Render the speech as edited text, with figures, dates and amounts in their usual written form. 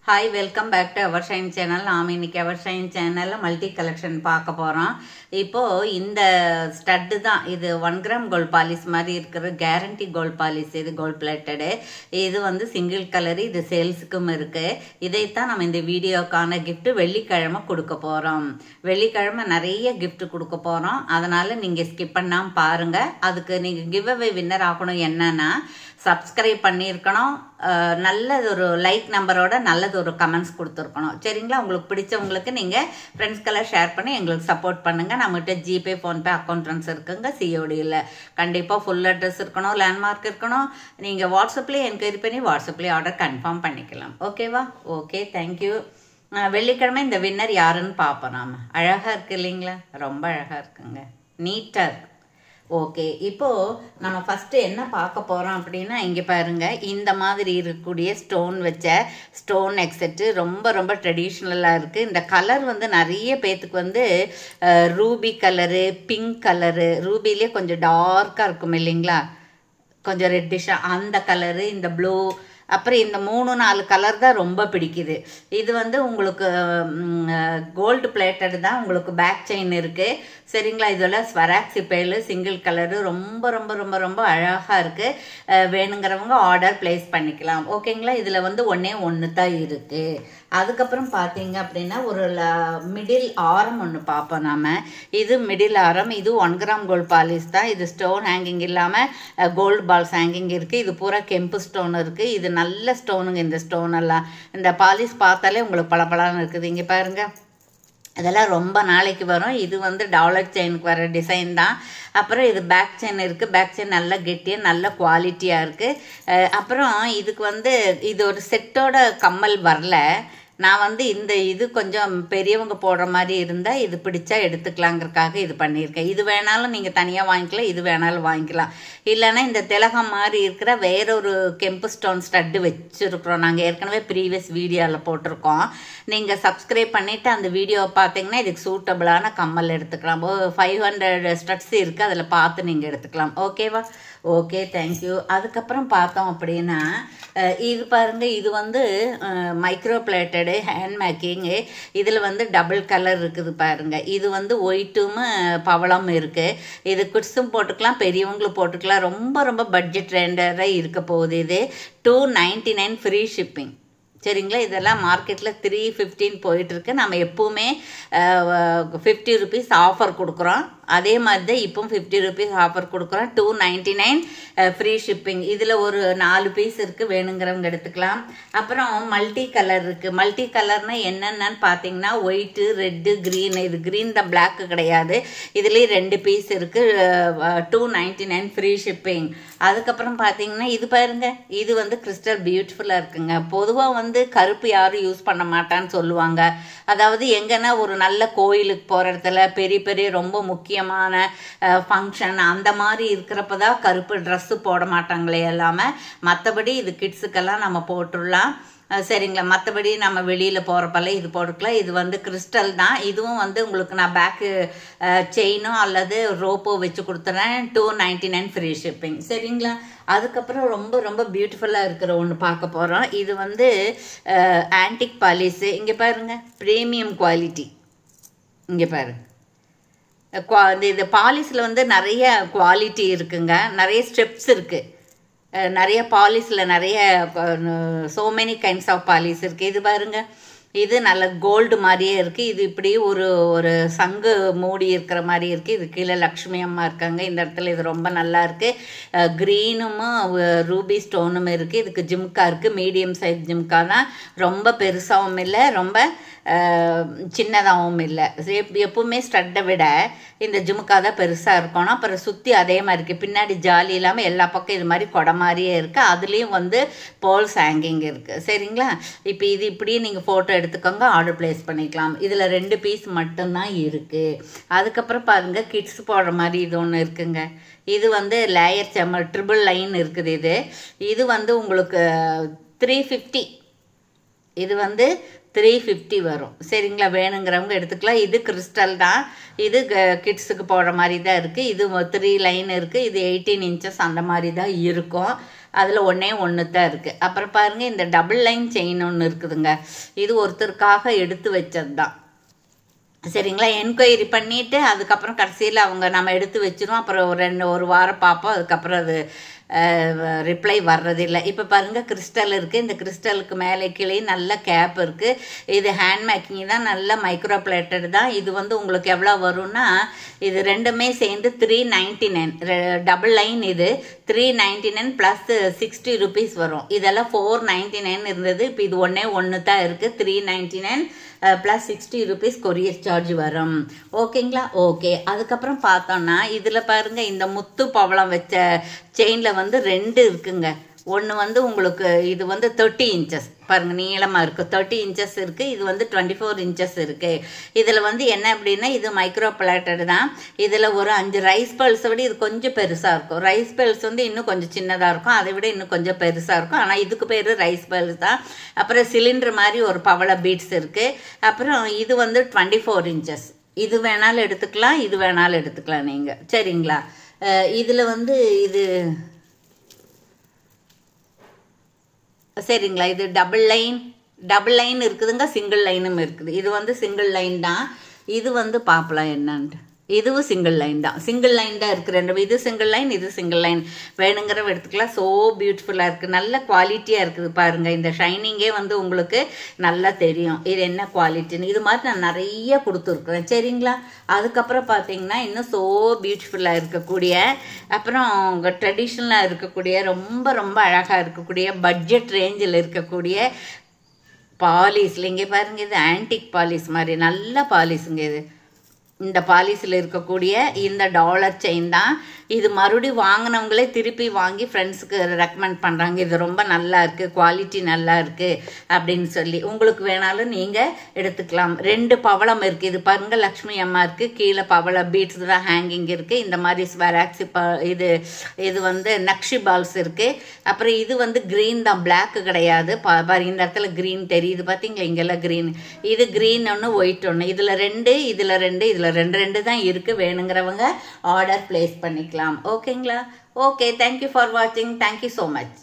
Hi, welcome back to our Shine channel. நாம் இன்னைக்கு our Shine channel multi collection பார்க்க போறோம். இப்போ இந்த ஸ்டட் தான் இது 1 கிராம் கோல்ட் பாலிஷ் மாதிரி இருக்கிற கேரண்டி கோல்ட் பாலிஷ். இது கோல்ட் பிளேட்டட். இது வந்து சிங்கிள் கலர். இது சேல்ஸ்க்கும் இருக்கு. இதைத்தான் நம்ம இந்த வீடியோக்கான கிஃப்ட் வெள்ளிக்கிழமை கொடுக்க போறோம். வெள்ளிக்கிழமை நிறைய கிஃப்ட் கொடுக்க போறோம். அதனால நீங்க ஸ்கிப் பண்ணாம பாருங்க. அதுக்கு நீங்க கிவ் அவே வின்னர் ஆகணும். என்னன்னா சப்ஸ்கிரைப் பண்ணியிருக்கணும், நல்லது ஒரு லைக் நம்பரோட நல்லது ஒரு கமெண்ட்ஸ் கொடுத்துருக்கணும். சரிங்களா? உங்களுக்கு பிடிச்சவங்களுக்கு நீங்கள் ஃப்ரெண்ட்ஸ்க்கெல்லாம் ஷேர் பண்ணி எங்களுக்கு சப்போர்ட் பண்ணுங்கள். நம்மகிட்ட ஜிபே, ஃபோன்பே அக்கௌண்ட்ஸ் இருக்குங்க. சிஓடியில் கண்டிப்பாக ஃபுல் அட்ரஸ் இருக்கணும், லேண்ட்மார்க் இருக்கணும். நீங்கள் வாட்ஸ்அப்லேயே என்கொயரி பண்ணி வாட்ஸ்அப்லேயே ஆர்டர் கன்ஃபார்ம் பண்ணிக்கலாம். ஓகேவா? Okay, thank you. வெள்ளிக்கிழமை இந்த வின்னர் யாருன்னு பார்ப்போம். நாம் அழகாக இருக்கு இல்லைங்களா? ரொம்ப அழகாக இருக்குங்க, நீட்டாக இருக்கு. ஓகே, இப்போது நம்ம ஃபஸ்ட்டு என்ன பார்க்க போகிறோம் அப்படின்னா, இங்கே பாருங்கள், இந்த மாதிரி இருக்கக்கூடிய ஸ்டோன் வச்ச ஸ்டோன் எக்ஸெட்டு ரொம்ப ரொம்ப ட்ரெடிஷ்னலாக இருக்குது. இந்த கலர் வந்து நிறைய பேர்த்துக்கு வந்து ரூபி கலரு, பிங்க் கலரு, ரூபிலே கொஞ்சம் டார்க்காக இருக்கும் இல்லைங்களா, கொஞ்சம் ரெட்டிஷாக அந்த கலரு, இந்த ப்ளூ, அப்புறம் இந்த 3-4 கலர் தான் ரொம்ப பிடிக்குது. இது வந்து உங்களுக்கு கோல்டு பிளேட்டட் தான். உங்களுக்கு பேக் செயின் இருக்குது. சரிங்களா? இதெல்லாம் ஸ்வராக்சி பேலு சிங்கிள் கலரு ரொம்ப ரொம்ப ரொம்ப ரொம்ப அழகாக இருக்குது. வேணுங்கிறவங்க ஆர்டர் பிளேஸ் பண்ணிக்கலாம். ஓகேங்களா? இதில் வந்து ஒன்று தான் இருக்குது. அதுக்கப்புறம் பார்த்தீங்க அப்படின்னா ஒரு மிடில் ஆரம் ஒன்று பார்ப்போம் நாம். இது மிடில் ஆரம். இது 1 கிராம் கோல்ட் பாலிஷ் தான். இது ஸ்டோன் ஹேங்கிங் இல்லாமல் கோல்டு பால்ஸ் ஹேங்கிங் இருக்குது. இது பூரா கெம்பு ஸ்டோன் இருக்குது. இது நல்ல ஸ்டோனுங்க. இந்த ஸ்டோன் எல்லாம் இந்த பாலிஷ் பார்த்தாலே உங்களுக்கு பளபளன்னு இருக்குது. இங்கே பாருங்கள், இதெல்லாம் ரொம்ப நாளைக்கு வரும். இது வந்து டாலர் செயினுக்கு வர டிசைன் தான். அப்புறம் இது பேக் செயின் இருக்குது. பேக் செயின் நல்ல கெட்டியாக நல்ல குவாலிட்டியாக இருக்குது. அப்புறம் இதுக்கு வந்து இது ஒரு செட்டோட கம்மல் வரல. நான் வந்து இந்த இது கொஞ்சம் பெரியவங்க போடுற மாதிரி இருந்தால் இது பிடிச்சா எடுத்துக்கலாங்கிறதுக்காக இது பண்ணியிருக்கேன். இது வேணாலும் நீங்கள் தனியாக வாங்கிக்கலாம், இது வேணாலும் வாங்கிக்கலாம். இல்லைன்னா இந்த திலகம் மாதிரி இருக்கிற வேறொரு கெம்பு ஸ்டோன் ஸ்டட்டு வச்சுருக்குறோம். நாங்கள் ஏற்கனவே ப்ரீவியஸ் வீடியோவில் போட்டிருக்கோம். நீங்கள் சப்ஸ்கிரைப் பண்ணிவிட்டு அந்த வீடியோவை பார்த்தீங்கன்னா இதுக்கு சூட்டபிளான கம்மல் எடுத்துக்கலாம். 500 ஸ்டட்ஸ் இருக்குது, அதில் பார்த்து நீங்கள் எடுத்துக்கலாம். ஓகேவா? Okay, thank you. அதுக்கப்புறம் பார்த்தோம் அப்படின்னா இது பாருங்கள், இது வந்து மைக்ரோ பிளேட்டடு ஹேண்ட் மேக்கிங்கு. இதில் வந்து டபுள் கலர் இருக்குது பாருங்கள். இது வந்து ஒயிட்டும் பவளம் இருக்குது. இது கிட்ஸும் போட்டுக்கலாம், பெரியவங்களும் போட்டுக்கலாம். ரொம்ப ரொம்ப பட்ஜெட் ரெண்டராக இருக்க போகுது. இது 299 ஃப்ரீ ஷிப்பிங். சரிங்களா? இதெல்லாம் மார்க்கெட்டில் 315 போயிட்டுருக்கு. நம்ம எப்போவுமே 50 ருபீஸ் ஆஃபர் கொடுக்குறோம். அதே மாதிரி தான் இப்போவும் 50 ருபீஸ் ஆஃபர் கொடுக்குறோம். 299 ஃப்ரீ ஷிப்பிங். இதில் ஒரு 4 பீஸ் இருக்குது, வேணுங்கிறவங்க எடுத்துக்கலாம். அப்புறம் மல்டி கலர் இருக்குது. மல்டி கலர்னால் என்னென்னு பார்த்தீங்கன்னா ஒயிட்டு, ரெட்டு, க்ரீனு. இது க்ரீன் தான், பிளாக்கு கிடையாது. இதுலேயும் 2 பீஸ் இருக்குது. 299 ஃப்ரீ ஷிப்பிங். அதுக்கப்புறம் பார்த்தீங்கன்னா இது பாருங்கள், இது வந்து கிறிஸ்டல் பியூட்டிஃபுல்லாக இருக்குங்க. பொதுவாக வந்து கருப்பு யாரும் யூஸ் பண்ண மாட்டான்னு சொல்லுவாங்க. அதாவது எங்கன்னா ஒரு நல்ல கோயிலுக்கு போகிற இடத்துல பெரிய பெரிய ரொம்ப முக்கியமான ஃபங்க்ஷன் அந்த மாதிரி இருக்கிறப்ப தான் கருப்பு ட்ரெஸ்ஸு போட மாட்டாங்களே எல்லாமே. மற்றபடி இது கிட்ஸுக்கெல்லாம் நம்ம போட்டுடலாம். சரிங்களா? மற்றபடி நம்ம வெளியில் போகிறப்பெல்லாம் இது போட்டுக்கலாம். இது வந்து கிறிஸ்டல் தான். இதுவும் வந்து உங்களுக்கு நான் பேக்கு செயினோ அல்லது ரோப்போ வச்சு கொடுத்துறேன். 299 ஃப்ரீ ஷிப்பிங். சரிங்களா? அதுக்கப்புறம் ரொம்ப ரொம்ப பியூட்டிஃபுல்லாக இருக்கிற ஒன்று பார்க்க போகிறோம். இது வந்து ஆன்டிக் பாலிஷு. இங்கே பாருங்கள், ப்ரீமியம் குவாலிட்டி. இங்கே பாருங்கள், இது பாலிஷில் வந்து நிறைய குவாலிட்டி இருக்குங்க. நிறைய ஸ்டெப்ஸ் இருக்குது. நிறைய பாலிஷில் நிறைய so many kinds of polish இருக்குது. இது பாருங்கள், இது நல்ல கோல்டு மாதிரியே இருக்குது. இது இப்படி ஒரு சங்கு மூடி இருக்கிற மாதிரி இருக்குது. இது கீழே லக்ஷ்மி அம்மா இருக்காங்க இந்த இடத்துல. இது ரொம்ப நல்லா இருக்குது. க்ரீனும் ரூபி ஸ்டோனும் இருக்குது. இதுக்கு ஜிம்கா இருக்குது. மீடியம் சைஸ் ஜிம்கா தான். ரொம்ப பெருசாகவும் இல்லை, ரொம்ப சின்னதாகவும் இல்லை. எப்பவுமே ஸ்டட்டை விட இந்த ஜிமுக்கா தான் பெருசாக இருக்கணும். அப்புறம் சுற்றி அதே மாதிரி இருக்குது. பின்னாடி ஜாலி இல்லாமல் எல்லா பக்கம் இது மாதிரி கொடை மாதிரியே இருக்குது. அதுலேயும் வந்து போல்ஸ் ஹேங்கிங் இருக்குது. சரிங்களா? இப்போ இது இப்படியே நீங்கள் ஃபோட்டோ எடுத்துக்கோங்க, ஆர்டர் பிளேஸ் பண்ணிக்கலாம். இதில் 2 பீஸ் மட்டும்தான் இருக்குது. அதுக்கப்புறம் பாருங்கள், கிட்ஸ் போடுற மாதிரி இது ஒன்று இருக்குங்க. இது வந்து லேயர் செம்மல் ட்ரிபிள் லைன் இருக்குது. இது வந்து உங்களுக்கு 350. இது வந்து 350 வரும். சரிங்களா? வேணுங்கிறவங்க எடுத்துக்கலாம். இது கிறிஸ்டல் தான். இது கிட்ஸுக்கு போடுற மாதிரி தான் இருக்குது. இது 3 லைன் இருக்குது. இது 18 இன்ச்சஸ் அந்த மாதிரி தான் இருக்கும். அதில் ஒன்றே ஒன்று தான் இருக்குது. அப்புறம் பாருங்கள், இந்த டபுள் லைன் செயின் ஒன்று இருக்குதுங்க. இது ஒருத்தருக்காக எடுத்து வச்சது தான். சரிங்களா? என்கொயரி பண்ணிவிட்டு அதுக்கப்புறம் கடைசியில் அவங்க நம்ம எடுத்து வச்சிருவோம். அப்புறம் ஒரு வாரம் பார்ப்போம். அதுக்கப்புறம் அது ரிப்ளை வர்றதில்லை. இப்போ பாருங்கள், கிறிஸ்டல் இருக்குது. இந்த கிறிஸ்டலுக்கு மேலே கீழே நல்ல கேப் இருக்குது. இது ஹேண்ட் மேக்கிங் தான், நல்ல மைக்ரோ பிளேட்டட் தான். இது உங்களுக்கு எவ்வளோ வரும்னா, இது ரெண்டுமே சேர்ந்து 399. டபுள் லைன் இது 399 ப்ளஸ் 60 rupees வரும். இதெல்லாம் 499 இருந்தது. இப்போ இது ஒன்று தான் இருக்குது. 399 ப்ளஸ் 60 rupees கொரியர் சார்ஜ் வரும். ஓகேங்களா? ஓகே. அதுக்கப்புறம் பார்த்தோன்னா இதில் பாருங்கள், இந்த முத்து பவளம் வச்ச செயினில் 2 இருக்குங்க. ஒன்று உங்களுக்கு இது 30 inches பாருங்கள், நீளமாக இருக்குது. 30 inches இருக்குது. இது 24 inches இருக்குது. இதில் என்ன அப்படின்னா, இது மைக்ரோ பிளேட்டட் தான். இதில் ஒரு 5 ரைஸ் பேர்ல்ஸை விட இது கொஞ்சம் பெருசாக இருக்கும். ரைஸ் பேர்ல்ஸ் இன்னும் கொஞ்சம் சின்னதாக இருக்கும். அதை விட இன்னும் கொஞ்சம் பெருசாக இருக்கும். ஆனால் இதுக்கு பேர் ரைஸ் பேர்ல்ஸ் தான். அப்புறம் சிலிண்டர் மாதிரி ஒரு பவள பீட்ஸ் இருக்குது. அப்புறம் இது 24 inches. இது வேணாலும் எடுத்துக்கலாம், இது வேணாலும் எடுத்துக்கலாம் நீங்கள். சரிங்களா? இதில் இது சரிங்களா? இது டபுள் லைன் இருக்குதுங்க, சிங்கிள் லைனும் இருக்குது. இது சிங்கிள் லைன் தான். இது பார்க்கலாம் என்னன்ட்டு. இதுவும் சிங்கிள் லைன் தான். சிங்கிள் லைன் தான் இருக்குது ரெண்டு. இது சிங்கிள் லைன், இது சிங்கிள் லைன். வேணுங்கிறவ எடுத்துக்கலாம். ஸோ பியூட்டிஃபுல்லாக இருக்குது. நல்ல குவாலிட்டியாக இருக்குது பாருங்கள். இந்த ஷைனிங்கே உங்களுக்கு நல்லா தெரியும் இது என்ன குவாலிட்டின்னு. இது மாதிரி நான் நிறைய கொடுத்துருக்குறேன். சரிங்களா? அதுக்கப்புறம் பார்த்தீங்கன்னா இன்னும் ஸோ பியூட்டிஃபுல்லாக இருக்கக்கூடிய, அப்புறம் ட்ரெடிஷ்னலாக இருக்கக்கூடிய, ரொம்ப ரொம்ப அழகாக இருக்கக்கூடிய, பட்ஜெட் ரேஞ்சில் இருக்கக்கூடிய பாலிஸில் இங்கே பாருங்கள். இது ஆன்டிக் பாலிஸ் மாதிரி நல்ல பாலிஸுங்க. இந்த பாலிஸில் இருக்கக்கூடிய இந்த டாலர் செயின் தான். இது மறுபடியும் வாங்கினவங்களே திருப்பி வாங்கி ஃப்ரெண்ட்ஸுக்கு ரெக்கமெண்ட் பண்ணுறாங்க. இது ரொம்ப நல்லா இருக்குது, குவாலிட்டி நல்லா இருக்குது அப்படின்னு சொல்லி. உங்களுக்கு வேணாலும் நீங்கள் எடுத்துக்கலாம். 2 பவளம் இருக்குது. இது பாருங்கள், லக்ஷ்மி அம்மா இருக்குது. கீழே பவள பீட்ஸ் தான் ஹேங்கிங் இருக்குது. இந்த மாதிரி ஸ்வராக்ஸி இது நக்ஷி பால்ஸ் இருக்குது. அப்புறம் இது க்ரீன் தான், பிளாக்கு கிடையாது. பாருங்க, இந்த இடத்துல க்ரீன் தெரியுது பார்த்தீங்களா? இங்கெல்லாம் க்ரீன். இது க்ரீன் ஒன்று, ஒயிட் ஒன்று. இதில் 2, இதில் 2, இதில் 2 தான் இருக்குது. வேணுங்கிறவங்க ஆர்டர் பிளேஸ் பண்ணிக்கலாம். ஓகேங்களா? ஓகே. தேங்க்யூ ஃபார் வாட்சிங். Thank you so much.